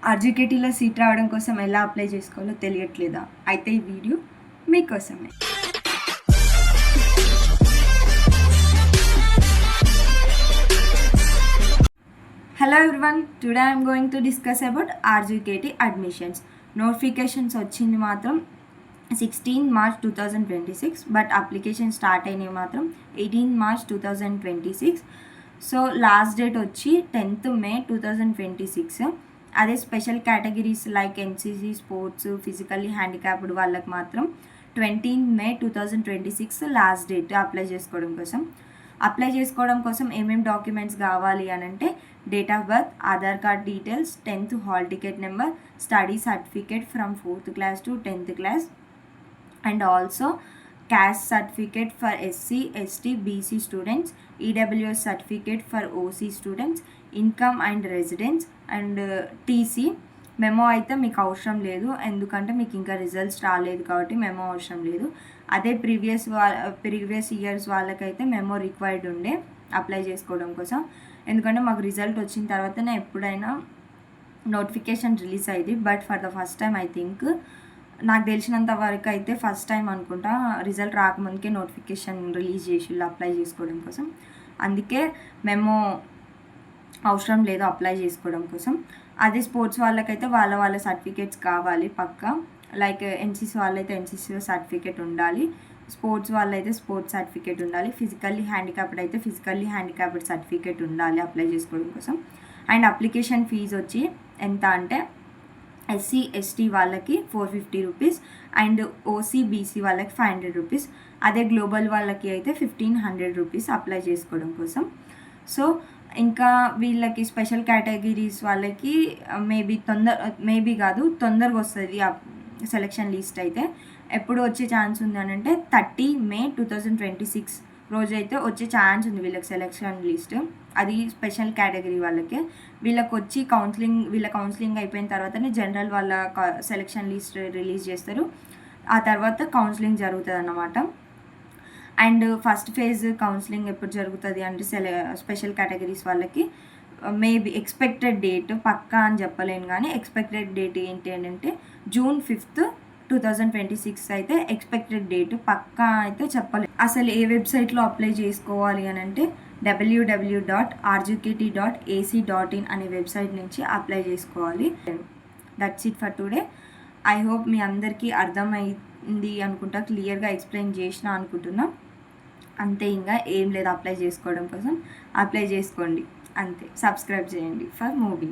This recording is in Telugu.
ఆర్జీకేటీలో సీట్ రావడం కోసం ఎలా అప్లై చేసుకోవాలో తెలియట్లేదా? అయితే ఈ వీడియో మీకోసమే. Hello everyone, today I'm going to discuss about RGKT admissions. Notifications వచ్చింది మాత్రం 16 మార్చ్ 2026, బట్ అప్లికేషన్ స్టార్ట్ అయినవి మాత్రం 18 మార్చ్ 2026. సో లాస్ట్ డేట్ వచ్చి 10th మే 2026. అదే special categories like NCC, sports, physically handicapped వాళ్ళకి మాత్రం 20 మే 2026 లాస్ట్ డేట్ అప్లై చేసుకోవడం కోసం. అప్లై చేసుకోవడం కోసం ఏమేమి డాక్యుమెంట్స్ కావాలి అని అంటే date of birth, Aadhaar card details, 10th hall ticket number, study certificate from 4th class to 10th class, and also caste certificate for SC, ST, BC students, EWS certificate for OC students, income and residence, and TC. Memo అయితే మీకు అవసరం లేదు, ఎందుకంటే మీకు ఇంకా రిజల్ట్స్ రాలేదు కాబట్టి మెమో అవసరం లేదు. అదే ప్రీవియస్ ఇయర్స్ వాళ్ళకైతే మెమో రిక్వైర్డ్ ఉండే అప్లై చేసుకోవడం కోసం, ఎందుకంటే మాకు రిజల్ట్ వచ్చిన తర్వాతనే ఎప్పుడైనా నోటిఫికేషన్ రిలీజ్ అయ్యింది. But for the first time I think, నాకు తెలిసినంత వరకు అయితే ఫస్ట్ టైం అనుకుంటా, రిజల్ట్ రాకముందుకే నోటిఫికేషన్ రిలీజ్ చేసిళ్ళు అప్లై చేసుకోవడం కోసం. అందుకే మేము అవసరం లేదు అప్లై చేసుకోవడం కోసం. అదే స్పోర్ట్స్ వాళ్ళకైతే వాళ్ళ సర్టిఫికేట్స్ కావాలి పక్కా. లైక్ ఎన్సీసీ వాళ్ళైతే ఎన్సీసీ సర్టిఫికేట్ ఉండాలి, స్పోర్ట్స్ వాళ్ళైతే స్పోర్ట్స్ సర్టిఫికేట్ ఉండాలి, ఫిజికల్లీ హ్యాండిక్యాప్డ్ అయితే ఫిజికల్లీ హ్యాండిక్యాప్డ్ సర్టిఫికేట్ ఉండాలి అప్లై చేసుకోవడం కోసం. అండ్ అప్లికేషన్ ఫీజు వచ్చి ఎంత అంటే ఎస్సీ, ఎస్టీ వాళ్ళకి 450 రూపీస్, అండ్ ఓసీ, బీసీ వాళ్ళకి 500 రూపీస్. అదే గ్లోబల్ వాళ్ళకి అయితే 1500 రూపీస్ అప్లై చేసుకోవడం కోసం. సో ఇంకా వీళ్ళకి స్పెషల్ కేటగిరీస్ వాళ్ళకి మేబీ కాదు తొందరగా వస్తుంది సెలెక్షన్ లిస్ట్. అయితే ఎప్పుడు వచ్చే ఛాన్స్ ఉంది అని అంటే 30 మే 2026 రోజు అయితే వచ్చే ఛాన్స్ ఉంది వీళ్ళకి సెలెక్షన్ లిస్ట్. అది స్పెషల్ కేటగిరీ వాళ్ళకి. వీళ్ళకి వచ్చి కౌన్సిలింగ్ అయిపోయిన తర్వాతనే జనరల్ వాళ్ళ సెలెక్షన్ లిస్ట్ రిలీజ్ చేస్తారు. ఆ తర్వాత కౌన్సిలింగ్ జరుగుతుంది అన్నమాట. అండ్ ఫస్ట్ ఫేజ్ కౌన్సిలింగ్ ఎప్పుడు జరుగుతుంది అంటే స్పెషల్ కేటగిరీస్ వాళ్ళకి మేబీ ఎక్స్పెక్టెడ్ డేట్ పక్కా అని చెప్పలేను, కానీ ఎక్స్పెక్టెడ్ డేట్ ఏంటి అంటే June 5th 2026 అయితే ఎక్స్పెక్టెడ్ డేట్ పక్కా అయితే చెప్పలేదు. అసలు ఏ వెబ్సైట్లో అప్లై చేసుకోవాలి అని అంటే www.rgkt.ac.in అనే వెబ్సైట్ నుంచి అప్లై చేసుకోవాలి. That's it for today. I hope మీ అందరికీ అర్థమైంది అనుకుంటా, క్లియర్గా ఎక్స్ప్లెయిన్ చేసిన అనుకుంటున్నా. అంతే, ఇంకా ఏం లేదు, అప్లై చేసుకోవడం కోసం అప్లై చేసుకోండి అంతే. సబ్స్క్రైబ్ చేయండి ఫర్ మోర్ వీడియోస్.